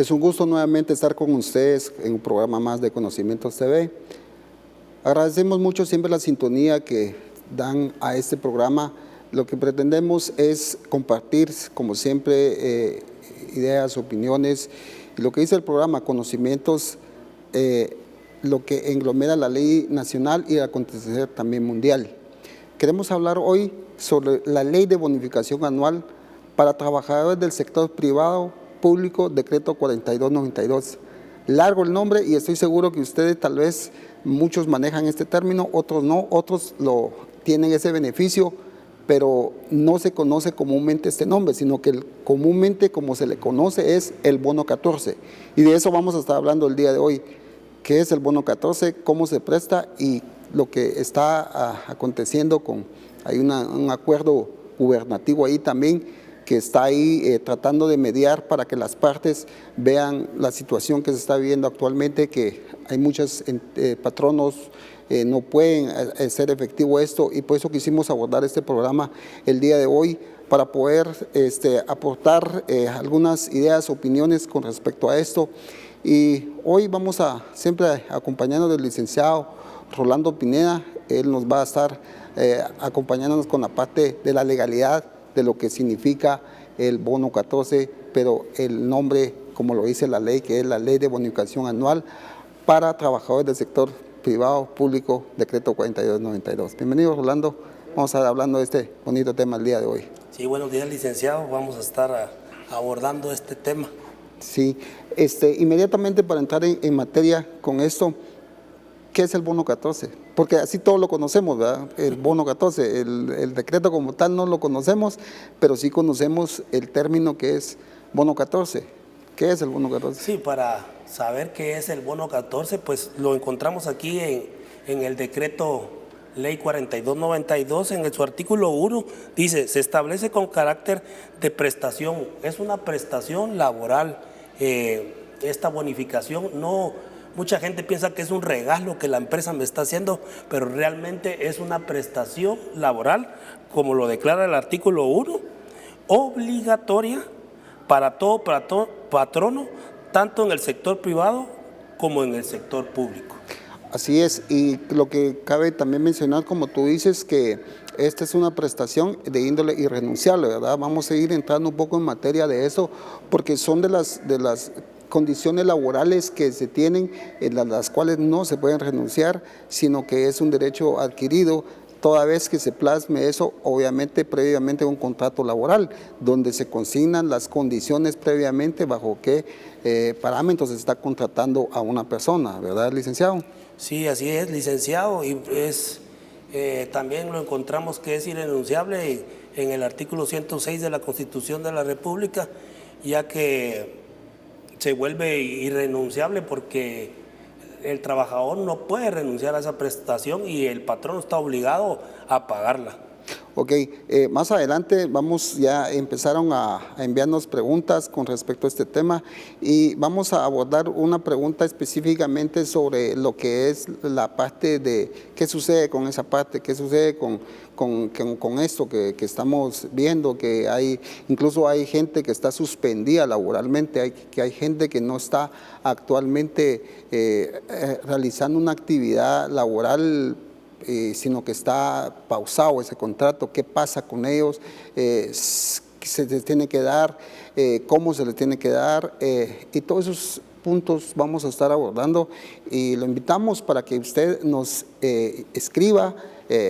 Es un gusto nuevamente estar con ustedes en un programa más de Conocimientos TV. Agradecemos mucho siempre la sintonía que dan a este programa. Lo que pretendemos es compartir, como siempre, ideas, opiniones. Y lo que dice el programa, conocimientos, lo que englomera la ley nacional y el acontecer también mundial. Queremos hablar hoy sobre la ley de bonificación anual para trabajadores del sector privado, público, decreto 4292. Largo el nombre y estoy seguro que ustedes tal vez muchos manejan este término, otros no, otros lo tienen ese beneficio, pero no se conoce comúnmente este nombre, sino que comúnmente como se le conoce es el bono 14. Y de eso vamos a estar hablando el día de hoy. ¿Qué es el bono 14? ¿Cómo se presta? Y lo que está aconteciendo hay un acuerdo gubernativo ahí también que está ahí tratando de mediar para que las partes vean la situación que se está viviendo actualmente, que hay muchos patronos no pueden hacer efectivo esto, y por eso quisimos abordar este programa el día de hoy para poder aportar algunas ideas, opiniones con respecto a esto. Y hoy vamos a siempre acompañarnos del licenciado Rolando Pineda. Él nos va a estar acompañándonos con la parte de la legalidad de lo que significa el bono 14, pero el nombre, como lo dice la ley, que es la Ley de Bonificación Anual para Trabajadores del Sector Privado, Público, decreto 4292. Bienvenido, Rolando. Vamos a estar hablando de este bonito tema el día de hoy. Sí, buenos días, licenciado. Vamos a estar abordando este tema. Sí, inmediatamente para entrar en materia con esto, ¿qué es el bono 14? Porque así todos lo conocemos, ¿verdad? El bono 14, el decreto como tal no lo conocemos, pero sí conocemos el término que es bono 14. ¿Qué es el bono 14? Sí, para saber qué es el bono 14, pues lo encontramos aquí en el decreto ley 4292, en su artículo 1, dice, se establece con carácter de prestación, es una prestación laboral, esta bonificación no... Mucha gente piensa que es un regalo que la empresa me está haciendo, pero realmente es una prestación laboral, como lo declara el artículo 1, obligatoria para todo patrono, tanto en el sector privado como en el sector público. Así es, y lo que cabe también mencionar, como tú dices, que esta es una prestación de índole irrenunciable, ¿verdad? Vamos a ir entrando un poco en materia de eso, porque son de las condiciones laborales que se tienen, en las cuales no se pueden renunciar, sino que es un derecho adquirido, toda vez que se plasme eso, obviamente previamente un contrato laboral, donde se consignan las condiciones previamente bajo qué parámetros se está contratando a una persona, ¿verdad, licenciado? Sí, así es, licenciado, y también lo encontramos que es irrenunciable en el artículo 106 de la Constitución de la República, ya que se vuelve irrenunciable porque el trabajador no puede renunciar a esa prestación y el patrón está obligado a pagarla. Ok, más adelante empezaron a enviarnos preguntas con respecto a este tema y vamos a abordar una pregunta específicamente sobre lo que es la parte de qué sucede con esa parte, qué sucede con esto que estamos viendo, que incluso hay gente que está suspendida laboralmente, que hay gente que no está actualmente realizando una actividad laboral, sino que está pausado ese contrato. ¿Qué pasa con ellos? ¿Se les tiene que dar? ¿Cómo se les tiene que dar? Y todos esos puntos vamos a estar abordando y lo invitamos para que usted nos escriba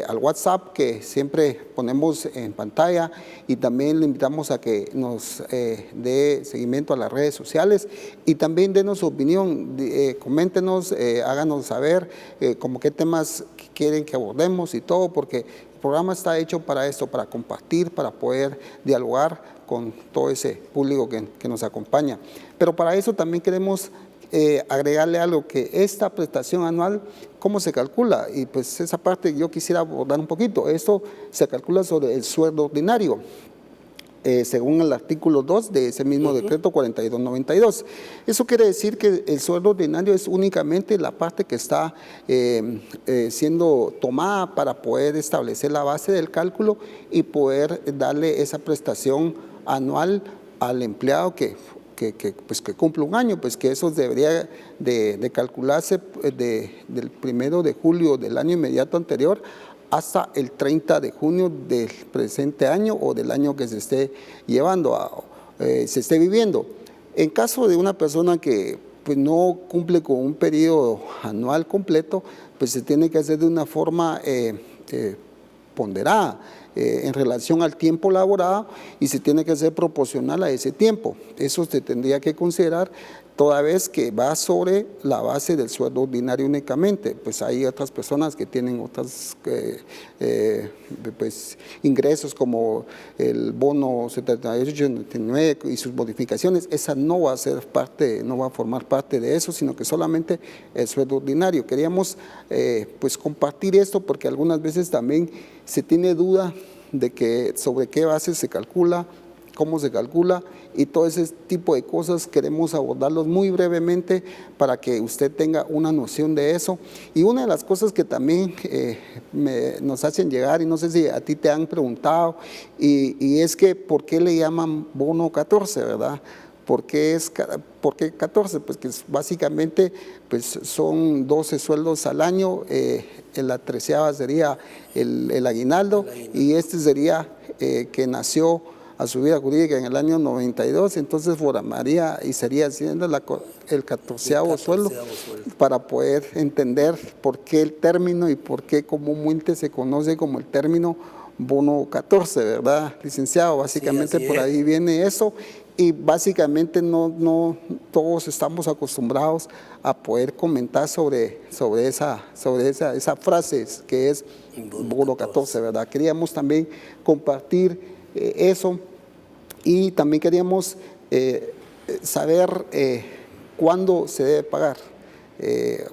al WhatsApp que siempre ponemos en pantalla, y también le invitamos a que nos dé seguimiento a las redes sociales y también denos su opinión, coméntenos, háganos saber como qué temas quieren que abordemos y todo, porque el programa está hecho para esto, para compartir, para poder dialogar con todo ese público que nos acompaña. Pero para eso también queremos agregarle algo, que esta prestación anual, ¿cómo se calcula? Y pues esa parte yo quisiera abordar un poquito. Esto se calcula sobre el sueldo ordinario, según el artículo 2 de ese mismo decreto 4292. Eso quiere decir que el sueldo ordinario es únicamente la parte que está siendo tomada para poder establecer la base del cálculo y poder darle esa prestación anual al empleado que pues, que cumple un año, pues que eso debería de calcularse del 1 de julio del año inmediato anterior hasta el 30 de junio del presente año o del año que se esté llevando, se esté viviendo. En caso de una persona que pues, no cumple con un periodo anual completo, pues se tiene que hacer de una forma ponderada en relación al tiempo laborado y se tiene que hacer proporcional a ese tiempo. Eso se tendría que considerar toda vez que va sobre la base del sueldo ordinario únicamente. Pues hay otras personas que tienen otros pues, ingresos como el bono 78-79 y sus modificaciones. Esa no va a ser parte, no va a formar parte de eso, sino que solamente el sueldo ordinario. Queríamos pues compartir esto porque algunas veces también se tiene duda de que sobre qué base se calcula, cómo se calcula y todo ese tipo de cosas queremos abordarlos muy brevemente para que usted tenga una noción de eso. Y una de las cosas que también nos hacen llegar, y no sé si a ti te han preguntado, y es que ¿por qué le llaman bono 14, verdad? ¿Por qué 14? Pues que básicamente pues son 12 sueldos al año, la 13ª sería el aguinaldo y este sería que nació a su vida jurídica en el año 92, entonces formaría y sería siendo el 14º sueldo para poder entender por qué el término y por qué comúnmente se conoce como el término bono 14, ¿verdad, licenciado? Básicamente sí, por ahí viene eso y básicamente no todos estamos acostumbrados a poder comentar sobre esa frase que es bono 14, ¿verdad? Queríamos también compartir eso y también queríamos saber cuándo se debe pagar.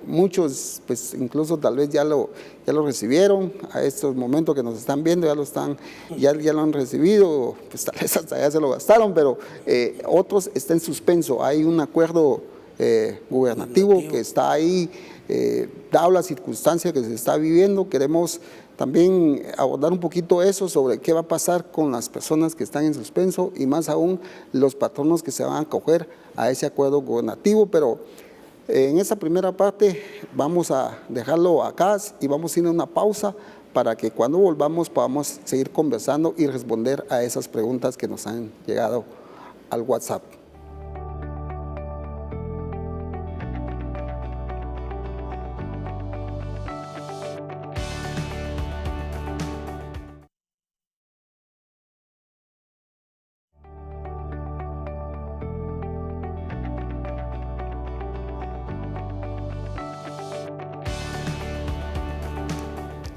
Muchos, pues incluso tal vez ya lo recibieron a estos momentos que nos están viendo, ya lo han recibido, pues tal vez hasta ya se lo gastaron, pero otros está en suspenso. Hay un acuerdo gubernativo que está ahí, dado la circunstancia que se está viviendo. Queremos también abordar un poquito eso sobre qué va a pasar con las personas que están en suspenso y más aún los patronos que se van a acoger a ese acuerdo gubernativo, pero en esa primera parte vamos a dejarlo acá y vamos a ir a una pausa para que cuando volvamos podamos seguir conversando y responder a esas preguntas que nos han llegado al WhatsApp.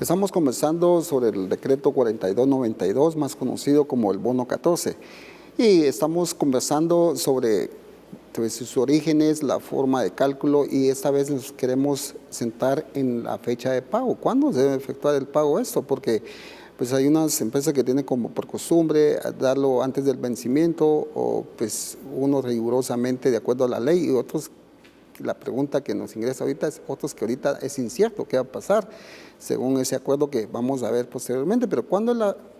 Estamos conversando sobre el decreto 4292, más conocido como el bono 14, y estamos conversando sobre sus orígenes, la forma de cálculo, y esta vez nos queremos centrar en la fecha de pago. ¿Cuándo se debe efectuar el pago esto? Porque pues hay unas empresas que tienen como por costumbre darlo antes del vencimiento o pues uno rigurosamente de acuerdo a la ley y otros, la pregunta que nos ingresa ahorita es otros que ahorita es incierto qué va a pasar según ese acuerdo que vamos a ver posteriormente, pero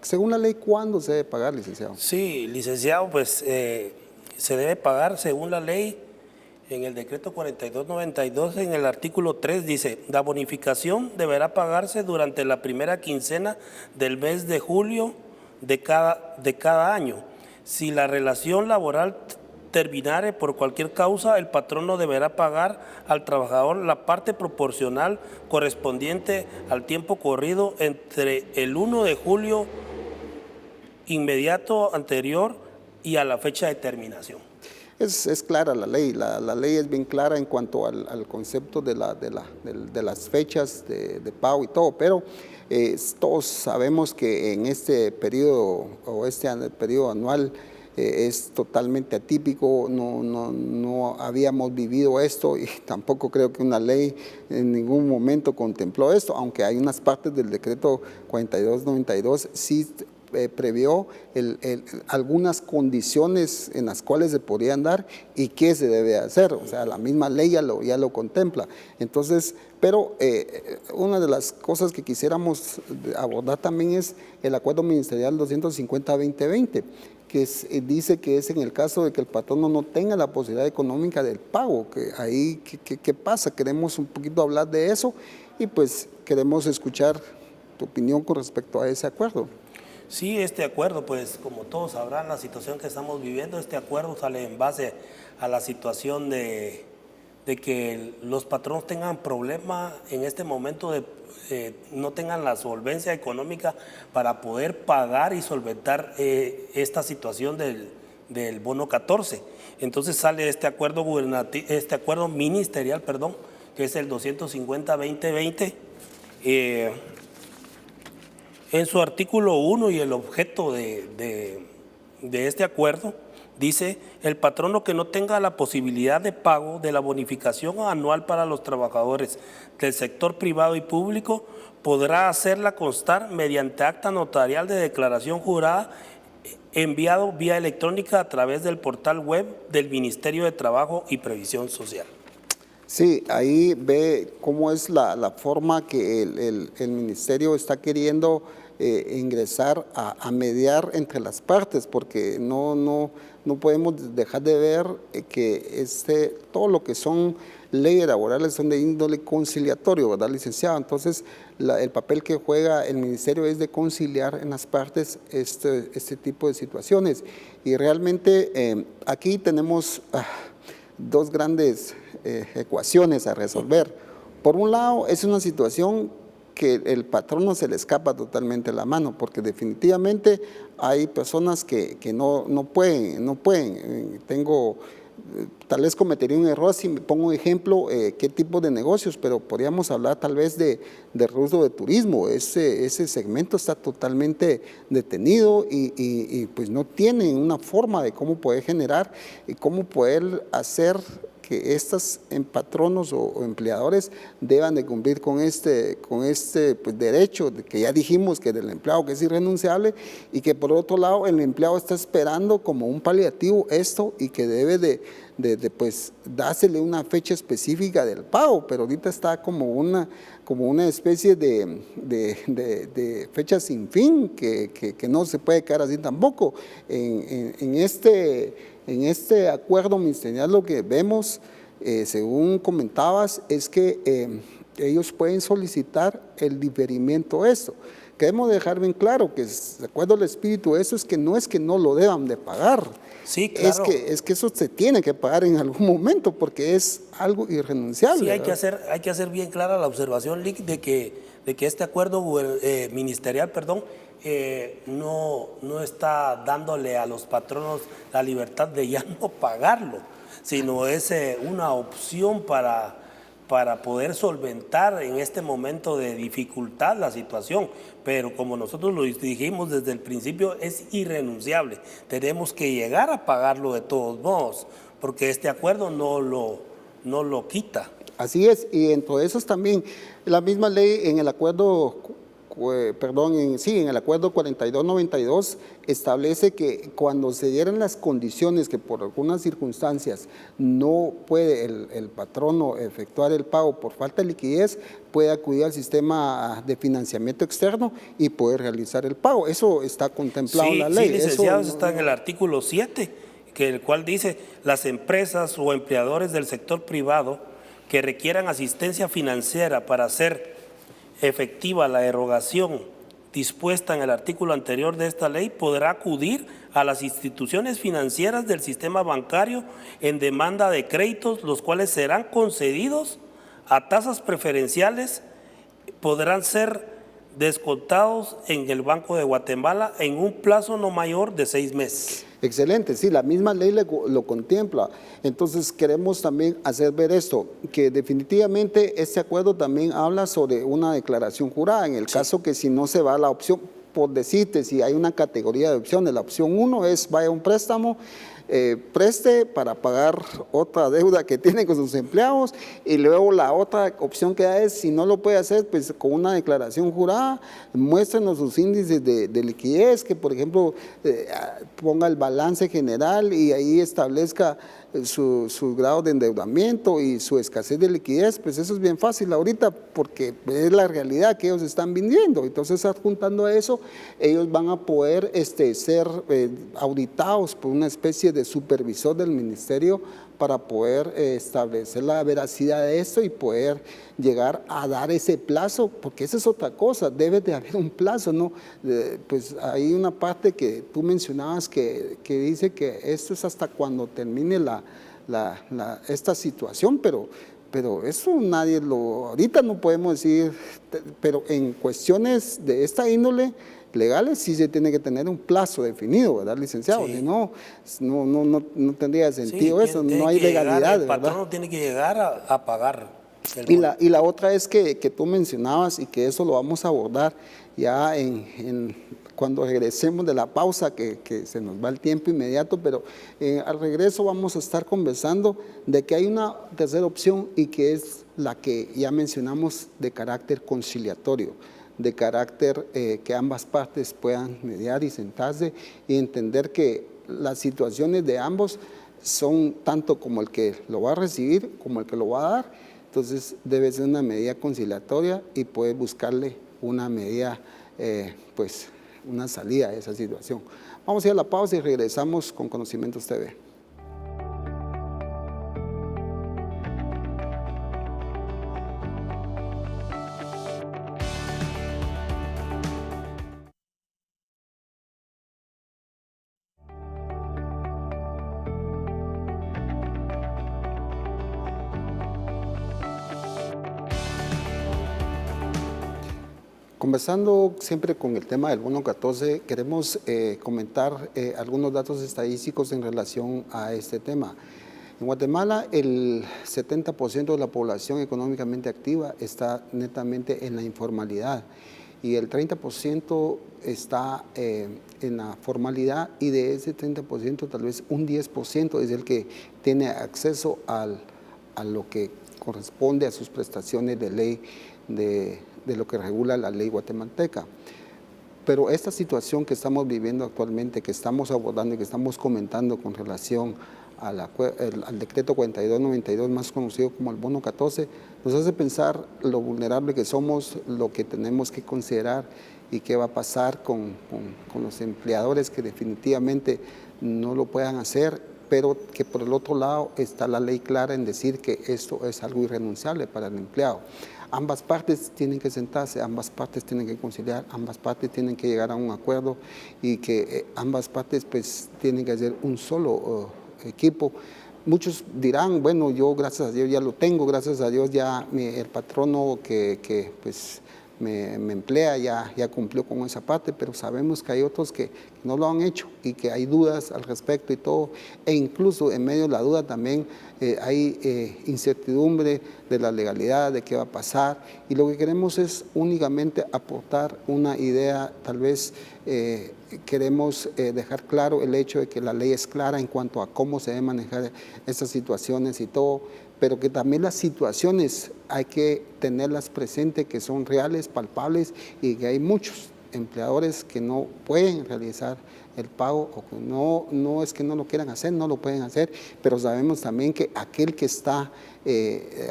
según la ley, ¿cuándo se debe pagar, licenciado? Sí, licenciado, pues se debe pagar según la ley en el decreto 4292, en el artículo 3 dice, la bonificación deberá pagarse durante la primera quincena del mes de julio de cada año. Si la relación laboral terminare por cualquier causa, el patrono deberá pagar al trabajador la parte proporcional correspondiente al tiempo corrido entre el 1 de julio inmediato anterior y a la fecha de terminación. Es clara la ley, la ley es bien clara en cuanto al concepto de las fechas de pago y todo, pero todos sabemos que en este periodo o este periodo anual es totalmente atípico, no habíamos vivido esto y tampoco creo que una ley en ningún momento contempló esto, aunque hay unas partes del decreto 4292 sí previó algunas condiciones en las cuales se podrían dar y qué se debe hacer. O sea, la misma ley ya lo contempla. Entonces, pero una de las cosas que quisiéramos abordar también es el Acuerdo Ministerial 250-2020, que dice que es en el caso de que el patrono no tenga la posibilidad económica del pago, que ahí, ¿qué pasa? Queremos un poquito hablar de eso y pues queremos escuchar tu opinión con respecto a ese acuerdo. Sí, este acuerdo, pues como todos sabrán, la situación que estamos viviendo, este acuerdo sale en base a la situación de que los patronos tengan problema en este momento no tengan la solvencia económica para poder pagar y solventar esta situación del bono 14. Entonces sale este acuerdo ministerial, que es el 250-2020. En su artículo 1 y el objeto de este acuerdo dice: el patrono que no tenga la posibilidad de pago de la bonificación anual para los trabajadores del sector privado y público podrá hacerla constar mediante acta notarial de declaración jurada enviado vía electrónica a través del portal web del Ministerio de Trabajo y Previsión Social. Sí, ahí ve cómo es la forma que el ministerio está queriendo ingresar a mediar entre las partes, porque no podemos dejar de ver que todo lo que son leyes laborales son de índole conciliatorio, ¿verdad, licenciado? Entonces, el papel que juega el ministerio es de conciliar en las partes este tipo de situaciones. Y realmente aquí tenemos dos grandes ecuaciones a resolver. Por un lado, es una situación que el patrono se le escapa totalmente la mano, porque definitivamente hay personas que no pueden. Tal vez cometería un error si me pongo un ejemplo, qué tipo de negocios, pero podríamos hablar tal vez de rubro de turismo. Ese segmento está totalmente detenido y pues no tienen una forma de cómo poder generar y cómo poder hacer que estos patronos o empleadores deban de cumplir con este pues, derecho que ya dijimos que del empleado, que es irrenunciable, y que por otro lado el empleado está esperando como un paliativo esto y que debe de pues dársele una fecha específica del pago, pero ahorita está como una especie de fecha sin fin que no se puede quedar así tampoco. En este acuerdo ministerial lo que vemos, según comentabas, es que ellos pueden solicitar el diferimiento de esto. Queremos dejar bien claro que, de acuerdo al espíritu de eso, es que no lo deban de pagar. Sí, claro. Es que eso se tiene que pagar en algún momento porque es algo irrenunciable. Sí, hay que hacer bien clara la observación, Lick, de que este acuerdo ministerial, no está dándole a los patronos la libertad de ya no pagarlo, sino es una opción para poder solventar en este momento de dificultad la situación. Pero como nosotros lo dijimos desde el principio, es irrenunciable. Tenemos que llegar a pagarlo de todos modos, porque este acuerdo no lo quita. Así es, y dentro de esos también, la misma ley en el acuerdo, en el acuerdo 4292 establece que cuando se dieran las condiciones que por algunas circunstancias no puede el patrono efectuar el pago por falta de liquidez, puede acudir al sistema de financiamiento externo y poder realizar el pago. Eso está contemplado en la ley. Sí, licenciado, eso está en el artículo 7, el cual dice: las empresas o empleadores del sector privado que requieran asistencia financiera para hacer efectiva la erogación dispuesta en el artículo anterior de esta ley, podrá acudir a las instituciones financieras del sistema bancario en demanda de créditos, los cuales serán concedidos a tasas preferenciales, podrán ser descontados en el Banco de Guatemala en un plazo no mayor de 6 meses. Excelente, sí, la misma ley lo contempla. Entonces queremos también hacer ver esto, que definitivamente este acuerdo también habla sobre una declaración jurada, en el caso que si no se va a la opción, por decirte, si hay una categoría de opciones, la opción 1 es vaya a un préstamo, preste para pagar otra deuda que tiene con sus empleados, y luego la otra opción que da es, si no lo puede hacer, pues con una declaración jurada, muéstrenos sus índices de liquidez, que por ejemplo ponga el balance general y ahí establezca su grado de endeudamiento y su escasez de liquidez. Pues eso es bien fácil ahorita porque es la realidad que ellos están viviendo. Entonces, adjuntando a eso, ellos van a poder ser auditados por una especie de supervisor del ministerio para poder establecer la veracidad de esto y poder llegar a dar ese plazo, porque esa es otra cosa, debe de haber un plazo, ¿no? Pues hay una parte que tú mencionabas que dice que esto es hasta cuando termine esta situación, pero eso nadie ahorita no podemos decir, pero en cuestiones de esta índole legales sí se tiene que tener un plazo definido, ¿verdad, licenciado? Sí. No tendría sentido eso, no hay legalidad, el patrono tiene que llegar a pagar el bono. Y la otra es que tú mencionabas, y que eso lo vamos a abordar ya cuando regresemos de la pausa, que se nos va el tiempo inmediato, pero al regreso vamos a estar conversando de que hay una tercera opción, y que es la que ya mencionamos, de carácter conciliatorio, de carácter que ambas partes puedan mediar y sentarse y entender que las situaciones de ambos son tanto como el que lo va a recibir como el que lo va a dar. Entonces debe ser una medida conciliatoria y poder buscarle una medida, pues una salida a esa situación. Vamos a ir a la pausa y regresamos con Conocimientos TV. Conversando siempre con el tema del bono 14, queremos comentar algunos datos estadísticos en relación a este tema. En Guatemala, el 70% de la población económicamente activa está netamente en la informalidad, y el 30% está en la formalidad, y de ese 30% tal vez un 10% es el que tiene acceso a lo que corresponde a sus prestaciones de ley de lo que regula la ley guatemalteca. Pero esta situación que estamos viviendo actualmente, que estamos abordando y que estamos comentando con relación al decreto 4292, más conocido como el bono 14, nos hace pensar lo vulnerable que somos, lo que tenemos que considerar y qué va a pasar con los empleadores que definitivamente no lo puedan hacer, pero que por el otro lado está la ley clara en decir que esto es algo irrenunciable para el empleado. Ambas partes tienen que sentarse, ambas partes tienen que conciliar, ambas partes tienen que llegar a un acuerdo, y que ambas partes pues tienen que hacer un solo equipo. Muchos dirán, bueno, yo gracias a Dios ya lo tengo, gracias a Dios ya el patrono que pues me emplea ya cumplió con esa parte, pero sabemos que hay otros que no lo han hecho y que hay dudas al respecto y todo, e incluso en medio de la duda también hay incertidumbre de la legalidad, de qué va a pasar, y lo que queremos es únicamente aportar una idea. Tal vez queremos dejar claro el hecho de que la ley es clara en cuanto a cómo se deben manejar estas situaciones y todo, pero que también las situaciones hay que tenerlas presentes, que son reales, palpables, y que hay muchos empleadores que no pueden realizar el pago, o que no es que no lo quieran hacer, no lo pueden hacer, pero sabemos también que aquel que está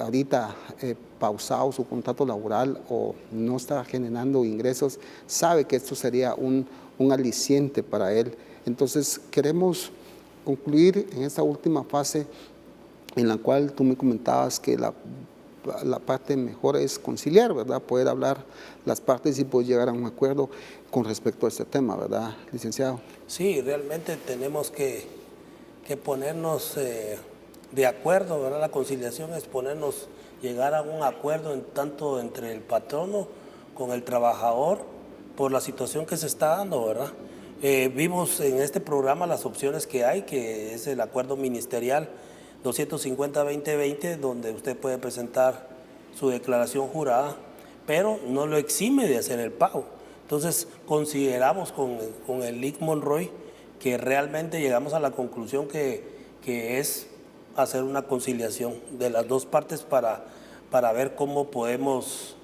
ahorita pausado su contrato laboral o no está generando ingresos, sabe que esto sería un aliciente para él. Entonces queremos concluir en esta última fase, en la cual tú me comentabas que la parte mejor es conciliar, ¿verdad? Poder hablar las partes y poder llegar a un acuerdo con respecto a este tema, ¿verdad, licenciado? Sí, realmente tenemos que ponernos de acuerdo, ¿verdad? La conciliación es llegar a un acuerdo tanto entre el patrono con el trabajador por la situación que se está dando, ¿verdad? Vimos en este programa las opciones que hay, que es el acuerdo ministerial 250-2020, donde usted puede presentar su declaración jurada, pero no lo exime de hacer el pago. Entonces, consideramos con el LIC Monroy que realmente llegamos a la conclusión que es hacer una conciliación de las dos partes para ver cómo podemos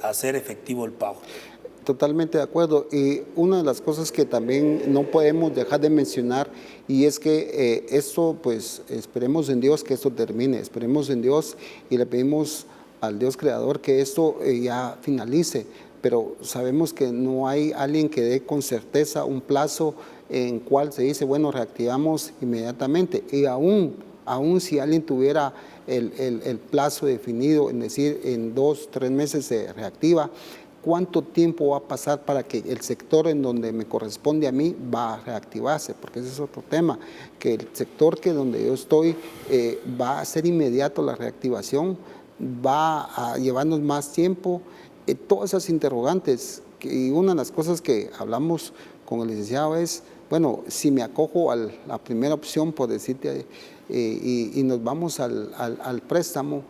hacer efectivo el pago. Totalmente de acuerdo. Y una de las cosas que también no podemos dejar de mencionar, y es que esto, pues esperemos en Dios que esto termine, esperemos en Dios y le pedimos al Dios creador que esto ya finalice, pero sabemos que no hay alguien que dé con certeza un plazo en cual se dice, bueno, reactivamos inmediatamente. Y aún si alguien tuviera el plazo definido, es decir, en 2, 3 meses se reactiva, ¿cuánto tiempo va a pasar para que el sector en donde me corresponde a mí va a reactivarse? Porque ese es otro tema, que el sector que donde yo estoy va a ser inmediato la reactivación, va a llevarnos más tiempo, todas esas interrogantes. Y una de las cosas que hablamos con el licenciado es, bueno, si me acojo a la primera opción, por decirte, y nos vamos al préstamo,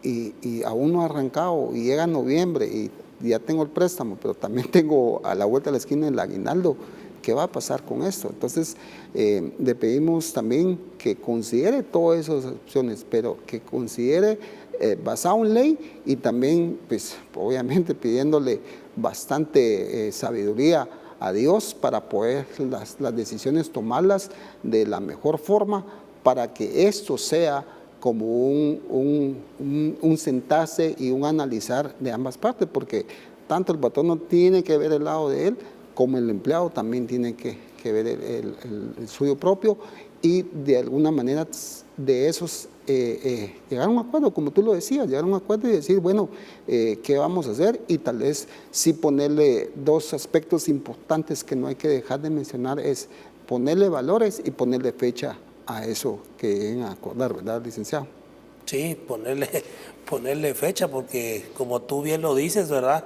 y aún no ha arrancado, y llega noviembre, y ya tengo el préstamo, pero también tengo a la vuelta de la esquina el aguinaldo. ¿Qué va a pasar con esto? Entonces, le pedimos también que considere todas esas opciones, pero que considere basado en ley y también, pues, obviamente pidiéndole bastante sabiduría a Dios para poder las decisiones tomarlas de la mejor forma para que esto sea como un sentarse y un analizar de ambas partes, porque tanto el patrono tiene que ver el lado de él, como el empleado también tiene que ver el suyo propio, y de alguna manera de esos llegar a un acuerdo, como tú lo decías, llegar a un acuerdo y decir, bueno, ¿qué vamos a hacer? Y tal vez sí ponerle dos aspectos importantes que no hay que dejar de mencionar, es ponerle valores y ponerle fecha a eso que deben acordar, ¿verdad, licenciado? Sí, ponerle fecha, porque como tú bien lo dices, ¿verdad?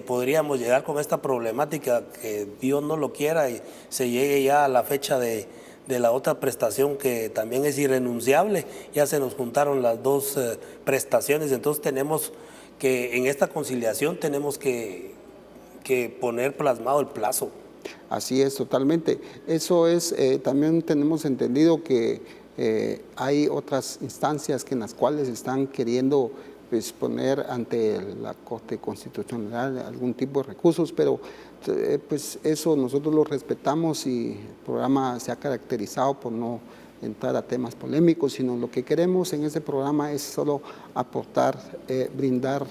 Podríamos llegar con esta problemática, que Dios no lo quiera y se llegue ya a la fecha de la otra prestación que también es irrenunciable. Ya se nos juntaron las dos prestaciones, entonces tenemos que, en esta conciliación tenemos que poner plasmado el plazo. Así es, totalmente. Eso es, también tenemos entendido que hay otras instancias en las cuales están queriendo, pues, poner ante la Corte Constitucional algún tipo de recursos, pero pues eso nosotros lo respetamos y el programa se ha caracterizado por no entrar a temas polémicos, sino lo que queremos en ese programa es solo aportar, brindar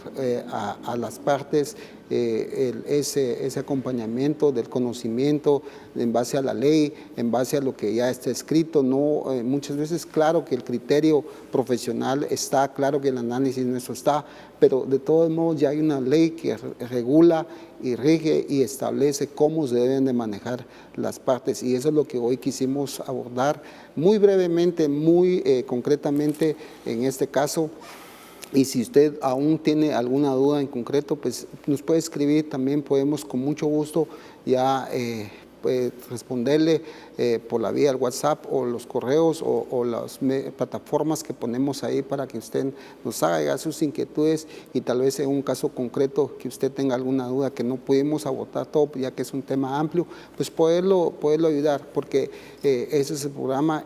a las partes ese acompañamiento del conocimiento en base a la ley, en base a lo que ya está escrito. No, muchas veces claro que el criterio profesional está, claro que el análisis nuestro está, pero de todos modos ya hay una ley que regula y rige y establece cómo se deben de manejar las partes, y eso es lo que hoy quisimos abordar muy brevemente, muy concretamente en este caso. Y si usted aún tiene alguna duda en concreto, pues nos puede escribir, también podemos con mucho gusto ya responderle por la vía del WhatsApp o los correos o las plataformas que ponemos ahí para que usted nos haga llegar sus inquietudes, y tal vez en un caso concreto que usted tenga alguna duda que no pudimos abordar todo, ya que es un tema amplio, pues poderlo ayudar, porque ese es el programa,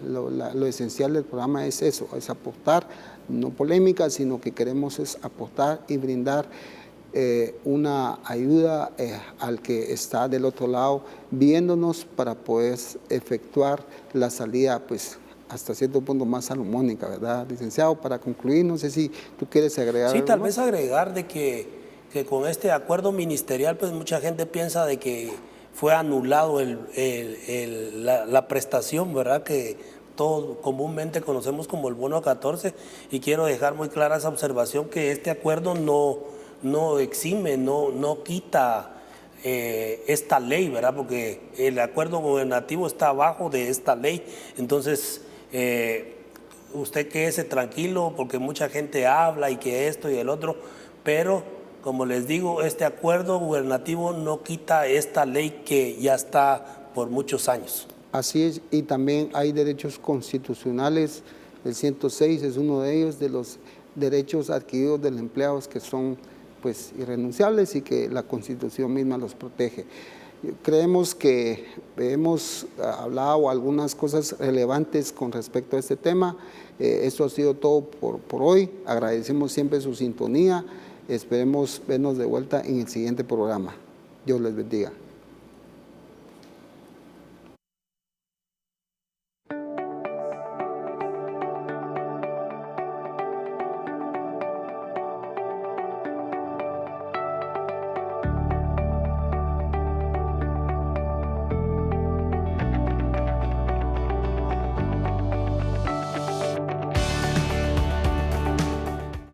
lo esencial del programa es eso, es aportar, no polémica, sino que queremos es aportar y brindar una ayuda al que está del otro lado viéndonos para poder efectuar la salida, pues hasta cierto punto más salomónica, ¿verdad, licenciado? Para concluir, no sé si tú quieres agregar algo Sí, tal más. vez agregar de que con este acuerdo ministerial, pues mucha gente piensa de que fue anulado la prestación, ¿verdad? Que todos comúnmente conocemos como el bono 14, y quiero dejar muy clara esa observación, que este acuerdo no exime, no quita esta ley, ¿verdad? Porque el acuerdo gubernativo está abajo de esta ley. Entonces, usted quédese tranquilo, porque mucha gente habla y que esto y el otro, pero como les digo, este acuerdo gubernativo no quita esta ley que ya está por muchos años. Así es, y también hay derechos constitucionales, el 106 es uno de ellos, de los derechos adquiridos del empleado, que son pues irrenunciables y que la Constitución misma los protege. Creemos que hemos hablado algunas cosas relevantes con respecto a este tema. Esto ha sido todo por hoy. Agradecemos siempre su sintonía. Esperemos vernos de vuelta en el siguiente programa. Dios les bendiga.